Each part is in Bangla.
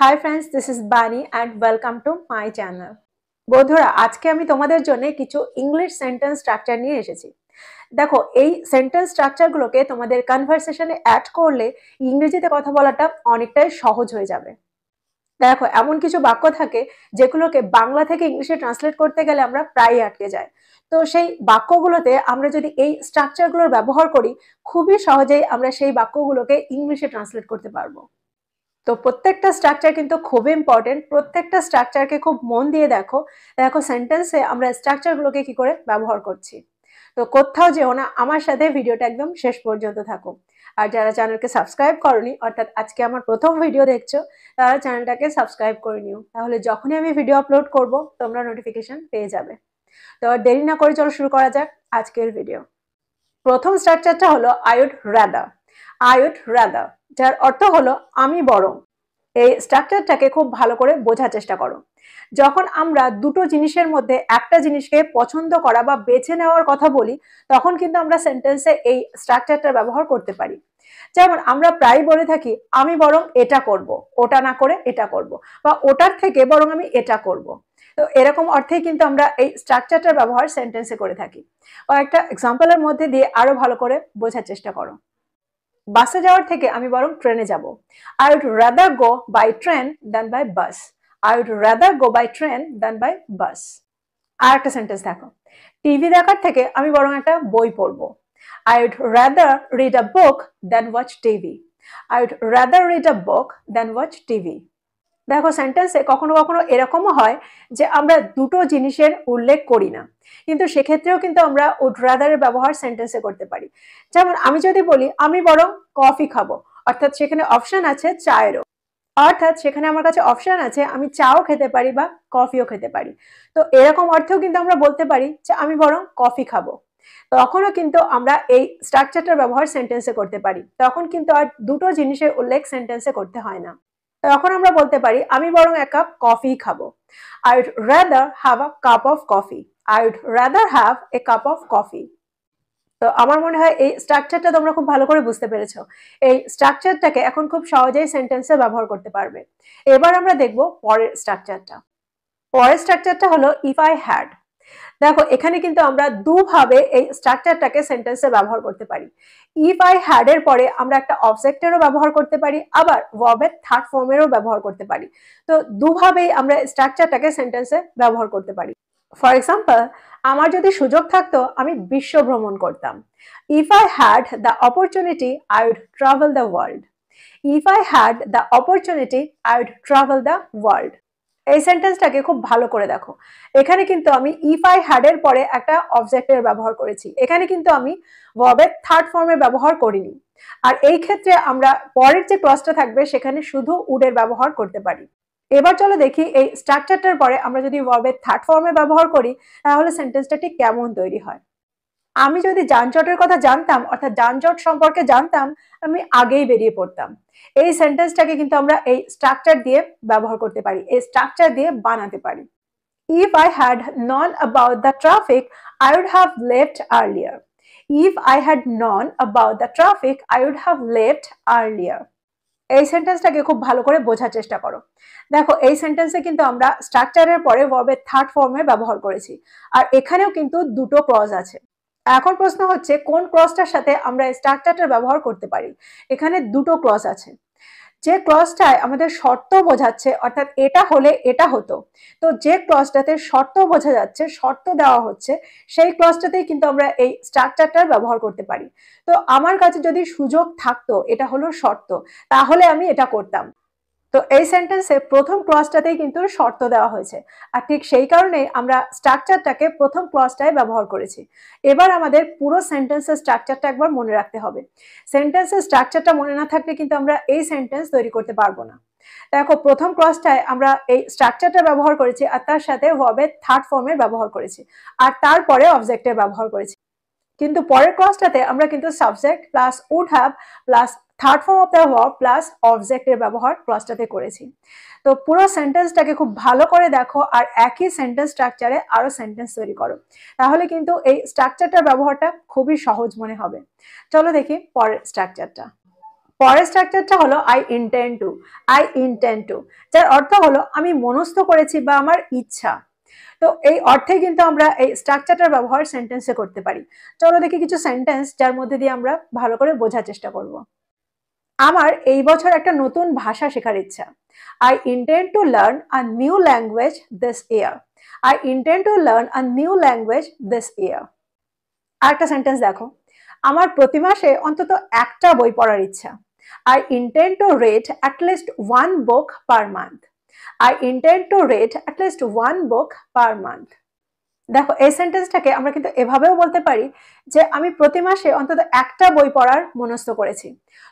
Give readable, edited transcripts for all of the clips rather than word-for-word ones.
হাই ফ্রেন্ডস, দিস ইজ বানি and welcome to my channel. বন্ধুরা, আজকে আমি তোমাদের জন্য কিছু ইংলিশ সেন্টেন্স স্ট্রাকচার নিয়ে এসেছি। দেখো, এই সেন্টেন্স স্ট্রাকচারগুলোকে তোমাদের কনভারসেশনে অ্যাড করলে ইংরেজিতে কথা বলাটা অনেকটাই সহজ হয়ে যাবে। দেখো, এমন কিছু বাক্য থাকে যেগুলোকে বাংলা থেকে ইংলিশে ট্রান্সলেট করতে গেলে আমরা প্রায়ই আটকে যাই। তো সেই বাক্যগুলোতে আমরা যদি এই স্ট্রাকচারগুলোর ব্যবহার করি, খুবই সহজেই আমরা সেই বাক্যগুলোকে ইংলিশে ট্রান্সলেট করতে পারবো। তো প্রত্যেকটা স্ট্রাকচার কিন্তু খুব ইম্পর্টেন্ট। প্রত্যেকটা স্ট্রাকচারকে খুব মন দিয়ে দেখো। দেখো সেন্টেন্সে আমরা স্ট্রাকচারগুলোকে কি করে ব্যবহার করছি। তো কোথাও যেও না, আমার সাথে ভিডিওটা একদম শেষ পর্যন্ত থাকো। আর যারা চ্যানেলকে সাবস্ক্রাইব করনি, অর্থাৎ আজকে আমার প্রথম ভিডিও দেখছো, তারা চ্যানেলটাকে সাবস্ক্রাইব করে নিও। তাহলে যখনই আমি ভিডিও আপলোড করব, তোমরা নোটিফিকেশন পেয়ে যাবে। তো আর দেরি না করে চলো শুরু করা যাক আজকের ভিডিও। প্রথম স্ট্রাকচারটা হলো I would rather. I would rather, যার অর্থ হলো আমি বরং। এই স্ট্রাকচারটাকে খুব ভালো করে বোঝার চেষ্টা করো। যখন আমরা দুটো জিনিসের মধ্যে একটা জিনিসকে পছন্দ করা বা বেছে নেওয়ার কথা বলি, তখন কিন্তু আমরা সেন্টেন্সে এই স্ট্রাকচারটা ব্যবহার করতে পারি। যেমন আমরা প্রায় বলে থাকি, আমি বরং এটা করব, ওটা না করে এটা করব, বা ওটার থেকে বরং আমি এটা করব। তো এরকম অর্থেই কিন্তু আমরা এই স্ট্রাকচারটার ব্যবহার সেন্টেন্সে করে থাকি। কয়েকটা এক্সাম্পলের মধ্যে দিয়ে আরো ভালো করে বোঝার চেষ্টা করো। বাসে যাওয়ার থেকে আমি বরং ট্রেনে যাব। I would rather go by train than by bus. I would rather go by train than by bus. আর একটা সেন্টেন্স দেখো, টিভি দেখার থেকে আমি বরং একটা বই পড়বো। I would rather read a book than watch TV. I would rather read a book than watch TV. দেখো, সেন্টেন্সে কখনো কখনো এরকমও হয় যে আমরা দুটো জিনিসের উল্লেখ করি না, কিন্তু সেক্ষেত্রেও কিন্তু আমরা উড রাদারের ব্যবহার সেন্টেন্সে করতে পারি। যেমন আমি যদি বলি আমি বরং কফি খাবো, অর্থাৎ সেখানে অপশন আছে চায়েরও। অর্থাৎ সেখানে আমার কাছে অপশন আছে, আমি চাও খেতে পারি বা কফিও খেতে পারি। তো এরকম অর্থেও কিন্তু আমরা বলতে পারি যে আমি বরং কফি খাবো। তখনও কিন্তু আমরা এই স্ট্রাকচারটার ব্যবহার সেন্টেন্সে করতে পারি। তখন কিন্তু আর দুটো জিনিসের উল্লেখ সেন্টেন্সে করতে হয় না। তখন আমরা বলতে পারি আমি বরং এক কাপ কফি খাবো। I would rather have a cup of coffee. I would rather have a cup of coffee. তো আমার মনে হয় এই স্ট্রাকচারটা তোমরা খুব ভালো করে বুঝতে পেরেছো। এই স্ট্রাকচারটাকে এখন খুব সহজেই সেন্টেন্সে ব্যবহার করতে পারবে। এবার আমরা দেখব পরের স্ট্রাকচারটা। পরের স্ট্রাকচারটা হলো ইফ আই হ্যাড। দেখো, এখানে কিন্তু আমরা দুভাবে এই স্ট্রাকচারটাকে সেন্টেন্সে ব্যবহার করতে পারি। ইফ আই হ্যাড এর পরে আমরা একটা অবজেক্টেরও ব্যবহার করতে পারি, আবার ভার্বের থার্ড ফর্মেরও ব্যবহার করতে পারি। তো দুভাবেই আমরা স্ট্রাকচারটাকে সেন্টেন্সে ব্যবহার করতে পারি। ফর এক্সাম্পল, আমার যদি সুযোগ থাকতো আমি বিশ্ব ভ্রমণ করতাম। If I had the opportunity I would travel the world. If I had the opportunity I would travel the world. এই সেন্টেন্সটাকে খুব ভালো করে দেখো। এখানে কিন্তু আমি ইফ আই হ্যাড এর পরে একটা অবজেক্টের ব্যবহার করেছি। এখানে কিন্তু আমি ভার্বের থার্ড ফর্মের ব্যবহার করিনি। আর এই ক্ষেত্রে আমরা পরের যে ক্লজটা থাকবে সেখানে শুধু উডের ব্যবহার করতে পারি। এবার চলো দেখি এই স্ট্রাকচারটার পরে আমরা যদি ভার্বের থার্ড ফর্মের ব্যবহার করি, তাহলে সেন্টেন্সটা ঠিক কেমন তৈরি হয়। আমি যদি যানজটের কথা জানতাম, অর্থাৎ যানজট সম্পর্কে জানতাম, আমি আগেই বেরিয়ে পড়তাম। এই সেন্টেন্সটাকে কিন্তু আমরা এই স্ট্রাকচার দিয়ে ব্যবহার করতে পারি, এই স্ট্রাকচার দিয়ে বানাতে পারি। If I had known about the traffic, I would have left earlier. If I had known about the traffic, I would have left earlier. এই সেন্টেন্সটাকে খুব ভালো করে বোঝার চেষ্টা করো। দেখো, এই সেন্টেন্সে কিন্তু আমরা স্ট্রাকচারের পরে ভার্বের থার্ড ফর্মে ব্যবহার করেছি। আর এখানেও কিন্তু দুটো ক্লজ আছে। এখন প্রশ্ন হচ্ছে কোন ক্লজটার সাথে আমরা স্ট্রাকচারটার ব্যবহার করতে পারি। এখানে দুটো ক্লজ আছে। যে ক্লজটায় আমাদের শর্ত বোঝাচ্ছে, অর্থাৎ এটা হলে এটা হতো, তো যে ক্লজটাতে শর্ত বোঝা যাচ্ছে, শর্ত দেওয়া হচ্ছে, সেই ক্লজটাতেই কিন্তু আমরা এই স্ট্রাকচারটার ব্যবহার করতে পারি। তো আমার কাছে যদি সুযোগ থাকতো, এটা হলো শর্ত, তাহলে আমি এটা করতাম। তো এই সেন্টেন্সে প্রথম ক্লজটাতেই কিন্তু শর্ত দেওয়া হয়েছে। আর ঠিক সেই কারণেই আমরা স্ট্রাকচারটাকে প্রথম ক্লজটায় ব্যবহার করেছি। এবার আমাদের পুরো সেন্টেন্সের স্ট্রাকচারটা একবার মনে রাখতে হবে। সেন্টেন্সের স্ট্রাকচারটা মনে না থাকলে কিন্তু আমরা এই সেন্টেন্স তৈরি করতে পারবো না। দেখো, প্রথম ক্লজটায় আমরা এই স্ট্রাকচারটা ব্যবহার করেছি, আর তার সাথে ভার্বের থার্ড ফর্মের ব্যবহার করেছি, আর তারপরে অবজেক্টের ব্যবহার করেছি। কিন্তু পরের ক্লজটাতে আমরা কিন্তু subject plus would have plus third form of the verb plus অবজেক্টের ব্যবহার ক্লজটাতে করেছি। তো পুরো সেন্টেন্সটাকে খুব ভালো করে দেখো, আর একই সেন্টেন্স স্ট্রাকচারে আরো সেন্টেন্স তৈরি করো। তাহলে কিন্তু এই স্ট্রাকচারটার ব্যবহারটা খুবই সহজ মনে হবে। চলো দেখি পরের স্ট্রাকচারটা। পরের স্ট্রাকচারটা হলো I intend to. I intend to, যার অর্থ হলো আমি মনস্থ করেছি বা আমার ইচ্ছা। তো এই অর্থে কিন্তু আমরা এই স্ট্রাকচারটার ব্যবহার সেন্টেন্সে করতে পারি। চলো দেখি কিছু সেন্টেন্স যার মধ্যে দিয়ে আমরা ভালো করে বোঝার চেষ্টা করব। আমার এই বছর একটা নতুন ভাষা শেখার ইচ্ছা। I intend to learn a new language this year. I intend to learn a new language this ইয়ার। আরেকটা সেন্টেন্স দেখো, আমার প্রতি মাসে অন্তত একটা বই পড়ার ইচ্ছা। I intend to read at least one book per month. I intend to read at least one book per month. দেখো এই সেন্টেন্সটাকে আমরা কিন্তু এভাবেও বলতে পারি যে আমি প্রতি মাসে অন্তত একটা বই পড়ার মনস্থ করেছি।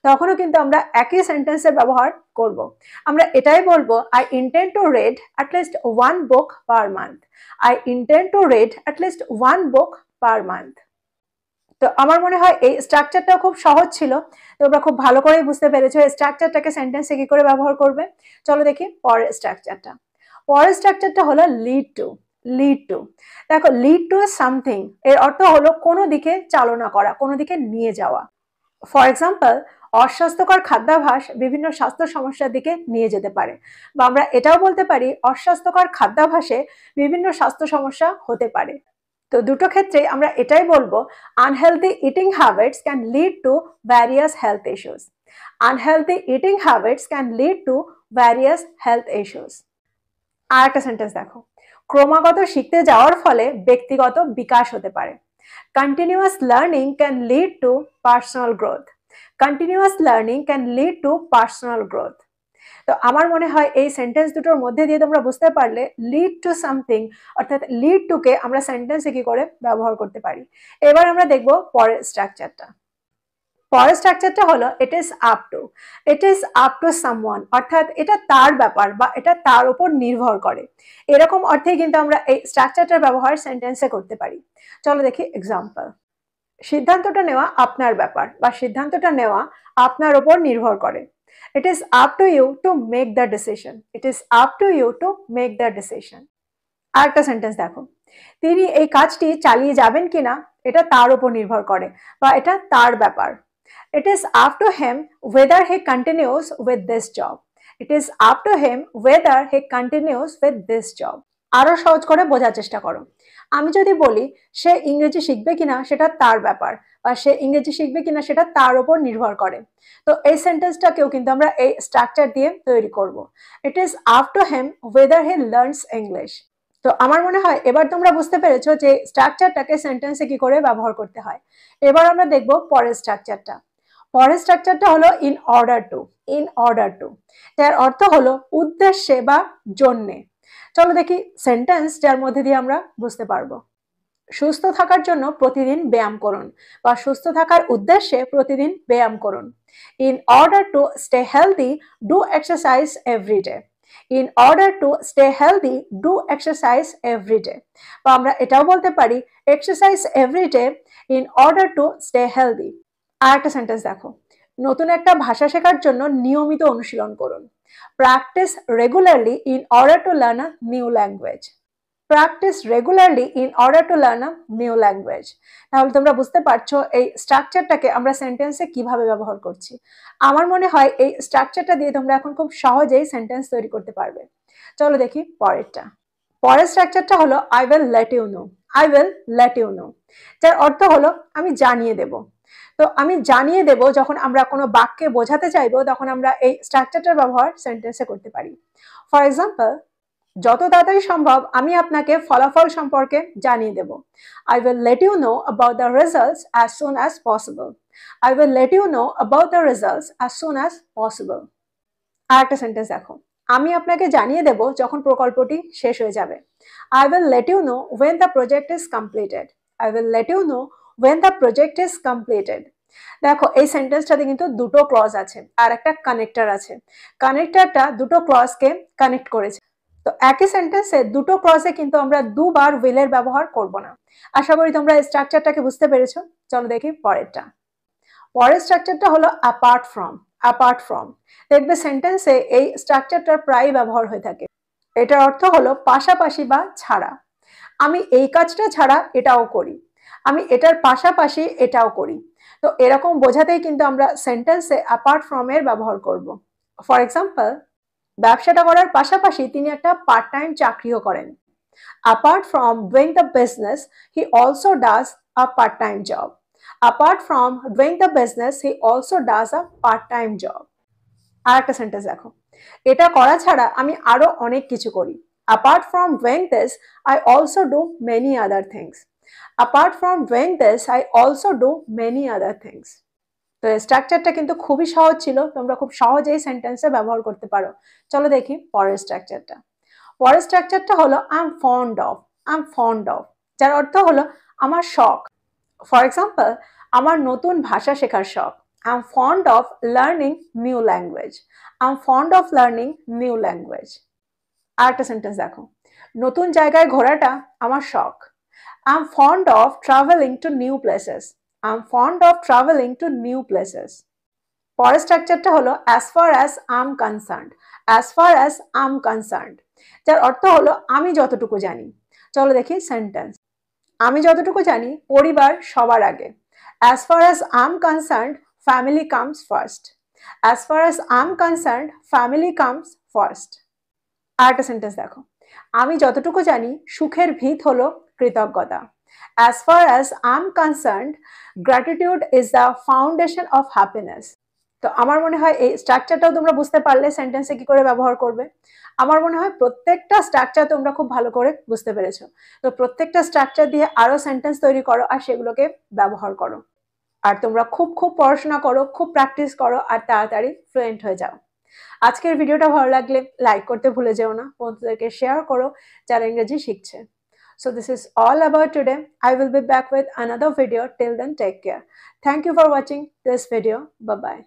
তখনও কিন্তু আমরা একই সেন্টেন্সের ব্যবহার করব। আমরা এটাই বলবো I intend to read at least one book per month. I intend to read at least one book per month. তো আমার মনে হয় এই স্ট্রাকচারটা খুব সহজ ছিল। তোমরা খুব ভালো করেই বুঝতে পেরেছো এই স্ট্রাকচারটাকে সেন্টেন্সে কি করে ব্যবহার করবে। চলো দেখি পরের স্ট্রাকচারটা। পরের স্ট্রাকচারটা হলো লিড টু। লিড টু, দেখো লিড টু সামথিং এর অর্থ হলো কোনো দিকে চালনা করা, কোনো দিকে নিয়ে যাওয়া। ফর এক্সাম্পল, অস্বাস্থ্যকর খাদ্যাভ্যাস বিভিন্ন স্বাস্থ্য সমস্যার দিকে নিয়ে যেতে পারে, বা আমরা এটাও বলতে পারি অস্বাস্থ্যকর খাদ্যাভ্যাসে বিভিন্ন স্বাস্থ্য সমস্যা হতে পারে। তো দুটো ক্ষেত্রে আমরা এটাই বলবো unhealthy eating habits can lead to various health issues. Unhealthy eating habits can lead to various health issues. আর একটা সেন্টেন্স দেখো, ক্রমাগত শিখতে যাওয়ার ফলে ব্যক্তিগত বিকাশ হতে পারে। Continuous learning can lead to personal growth. Continuous learning can lead to personal growth. তো আমার মনে হয় এই সেন্টেন্স দুটোর মধ্যে দিয়ে তোমরা বুঝতে পারলে লিড টু সামথিং অর্থাৎ লিড টু কে আমরা সেন্টেন্সে কি করে ব্যবহার করতে পারি। এবার আমরা দেখব পরের স্ট্রাকচারটা। পরের স্ট্রাকচারটা হলো it is up to. It is up to someone, অর্থাৎ এটা তার ব্যাপার বা এটা তার উপর নির্ভর করে। এরকম অর্থে কিন্তু আমরা এই স্ট্রাকচারটার ব্যবহার সেন্টেন্সে করতে পারি। চলো দেখি এক্সাম্পল। সিদ্ধান্তটা নেওয়া আপনার ব্যাপার বা সিদ্ধান্তটা নেওয়া আপনার উপর নির্ভর করে। It is up to you to make the decision. It is up to you to make the decision. আরেকটা সেন্টেন্স দেখো, তিনি এই কাজটি চালিয়ে যাবেন কিনা এটা তার উপর নির্ভর করে বা এটা তার ব্যাপার। It is up to him whether he continues with this job. It is up to him whether he continues with this job. আরো সহজ করে বোঝার চেষ্টা করো। আমি যদি বলি সে ইংরেজি শিখবে কিনা সেটা তার ব্যাপার, বা সে ইংরেজি শিখবে কিনা সেটা তার উপর নির্ভর করে। তো এই সেন্টেন্সটাকেও কিন্তু আমরা এই স্ট্রাকচার দিয়ে তৈরি করব। It is up to him whether he learns English. তো আমার মনে হয় এবার তোমরা বুঝতে পেরেছো যে স্ট্রাকচারটাকে সেন্টেন্সে কি করে ব্যবহার করতে হয়। এবার আমরা দেখব পরের স্ট্রাকচারটা। পরের স্ট্রাকচারটা হলো in order two. In order two, যার অর্থ হলো উদ্দেশ্যে বা জন্যে। চলো দেখি সেন্টেন্স যার মধ্যে দিয়ে আমরা বুঝতে পারবো। সুস্থ থাকার জন্য প্রতিদিন ব্যায়াম করুন, বা সুস্থ থাকার উদ্দেশ্যে প্রতিদিন ব্যায়াম করুন। In order to stay healthy do exercise every day. In order to stay healthy do exercise every day, বা আমরা এটাও বলতে পারি exercise every day in order to stay healthy. আর একটা সেন্টেন্স দেখো, নতুন একটা ভাষা শেখার জন্য নিয়মিত অনুশীলন করুন। Practice regularly in order to learn a new language. Practice regularly in order to learn a new language. তাহলে তোমরা বুঝতে পারছো এই স্ট্রাকচারটাকে আমরা সেন্টেন্সে কিভাবে ব্যবহার করছি। আমার মনে হয় এই স্ট্রাকচারটা দিয়ে তোমরা এখন খুব সহজেই সেন্টেন্স তৈরি করতে পারবে। চলো দেখি পরেরটা। পরের স্ট্রাকচারটা হলো I will let you know. I will let you know, যার অর্থ হলো আমি জানিয়ে দেব। তো আমি জানিয়ে দেব যখন আমরা কোনো বাক্যে বোঝাতে চাইবো তখন আমরা এই স্ট্রাকচারটার ব্যবহার সেন্টেন্সে করতে পারি। ফর এক্সাম্পল, যত তাড়াতাড়ি সম্ভব আমি আপনাকে ফলাফল সম্পর্কে জানিয়ে দেব। I will let you know about the results as soon as possible. I will let you know about the results as soon as possible. আর একটা সেন্টেন্স দেখো, আমি আপনাকে জানিয়ে দেব যখন প্রকল্পটি শেষ হয়ে যাবে। I will let you know when the project is completed. I will let you know when the project is completed. দেখো এই সেন্টেন্সটাতে কিন্তু দুটো ক্লজ আছে আর একটা কানেক্টর আছে। কানেক্টরটা দুটো ক্লজকে কানেক্ট করেছে। তো একই সেন্টেন্সে দুটো ক্লজে কিন্তু আমরা দুবার উইলের ব্যবহার করব না। আশা করি তোমরা এই স্ট্রাকচারটাকে বুঝতে পেরেছো। চলো দেখি পরেরটা। পরের স্ট্রাকচারটা হলো অ্যাপার্ট ফ্রম। অ্যাপার্ট ফ্রম, দেখবে সেন্টেন্সে এই স্ট্রাকচারটার প্রায় ব্যবহার হয়ে থাকে। এটার অর্থ হলো পাশাপাশি বা ছাড়া। আমি এই কাজটা ছাড়া এটাও করি। আমি এটার পাশাপাশি এটাও করি। তো এরকম বোঝাতেই কিন্তু আমরা সেন্টেন্সে অ্যাপার্ট ফ্রম এর ব্যবহার করব। ফর এক্সাম্পল, ব্যবসাটা করার পাশাপাশি তিনি একটা পার্ট টাইম চাকরিও করেন। Apart from doing the business, he also does a part-time job. Apart from doing the business, he also does a part-time job. আর একটা সেন্টেন্স দেখো, এটা করা ছাড়া আমি আরো অনেক কিছু করি। Apart from doing this, I also do many other things. Apart from doing this, I also do many other things. তো স্ট্রাকচারটা কিন্তু খুবই সহজ ছিল, তোমরা খুব সহজেই সেন্টেন্সে ব্যবহার করতে পারো। চলো দেখি পরের স্ট্রাকচারটা। পরের স্ট্রাকচারটা হলো I am fond of. I am fond of, যার অর্থ হলো আমার শখ। ফর এক্সাম্পল, আমার নতুন ভাষা শেখার শখ। I am fond of learning new language. I am fond of learning new language. আর একটা সেন্টেন্স দেখো, নতুন জায়গায় ঘোরাটা আমার শখ। I am fond of travelling to new places. I am fond of travelling to new places. পরের স্ট্রাকচারটা হলো as far as I am concerned. As far as I am concerned, যার অর্থ হলো আমি যতটুকু জানি। চলো দেখি সেন্টেন্স। আমি যতটুকু জানি পরিবার সবার আগে। As far as I am concerned, family comes first. As far as I am concerned, family comes first. আর একটা সেন্টেন্স দেখো, আমি যতটুকু জানি সুখের ভিত হলো কৃতজ্ঞতা। As far as I am concerned, gratitude is the foundation of happiness. তো আমার মনে হয় এই স্ট্রাকচারটাও তোমরা বুঝতে পারলে সেন্টেন্সে কি করে ব্যবহার করবে। আমার মনে হয় প্রত্যেকটা স্ট্রাকচার তোমরা খুব ভালো করে বুঝতে পেরেছো। তো প্রত্যেকটা স্ট্রাকচার দিয়ে আরো সেন্টেন্স তৈরি করো আর সেগুলোকে ব্যবহার করো। আর তোমরা খুব খুব পড়াশোনা করো, খুব প্র্যাকটিস করো আর তাড়াতাড়ি ফ্লুয়েন্ট হয়ে যাও। আজকের ভিডিওটা ভালো লাগলে লাইক করতে ভুলে যেও না, বন্ধুদেরকে শেয়ার করো যারা ইংরেজি শিখছে। So this is all about today. I will be back with another video. Till then, take care. Thank you for watching this video. Bye bye.